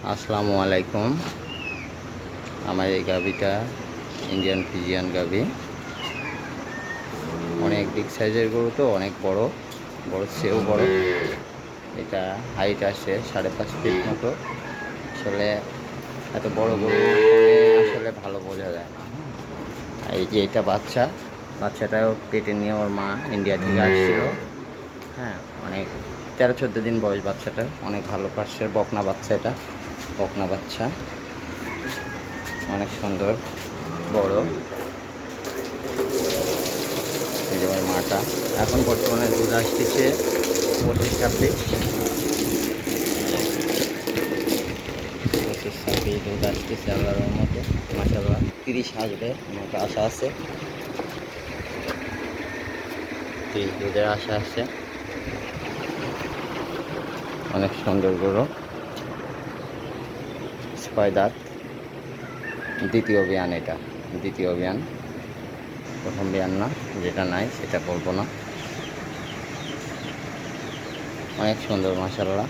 আসসালামু আলাইকুম। আমার এই গাভিটা ইন্ডিয়ান ফিজিয়ান গাভি, অনেক বিগ সাইজের গরু, তো অনেক বড় বড় চেয়েও বড়। এটা হাইট আসে 5.5 ফিট মতো। আসলে এত বড় গরু আসলে ভালো বোঝা যায় না। এই যে এটা বাচ্চাটাও পেটে নিয়ে ওর মা ইন্ডিয়া থেকে আসছিল। হ্যাঁ, অনেক 13-14 দিন বয়স বাচ্চাটা, অনেক ভালো পার্সের বকনা বাচ্চা। এটা বকনা বাচ্চা, অনেক সুন্দর বড়। এই যে আমার মাটা এখন বর্তমানে দুধ আসতেছে 25-26, 25-26 দুধ আসতেছে আল্লাহর রহমতে। মাশাআল্লাহ 30 আসবে, আমার একটা আশা আছে, 30 দুধের আশা আছে। অনেক সুন্দর গরু, 6 দাঁত, দ্বিতীয় বিয়ান। এটা দ্বিতীয় বিয়ান, প্রথম বিয়ান না। যেটা নাই সেটা বলবো না। অনেক সুন্দর মাশাআল্লাহ।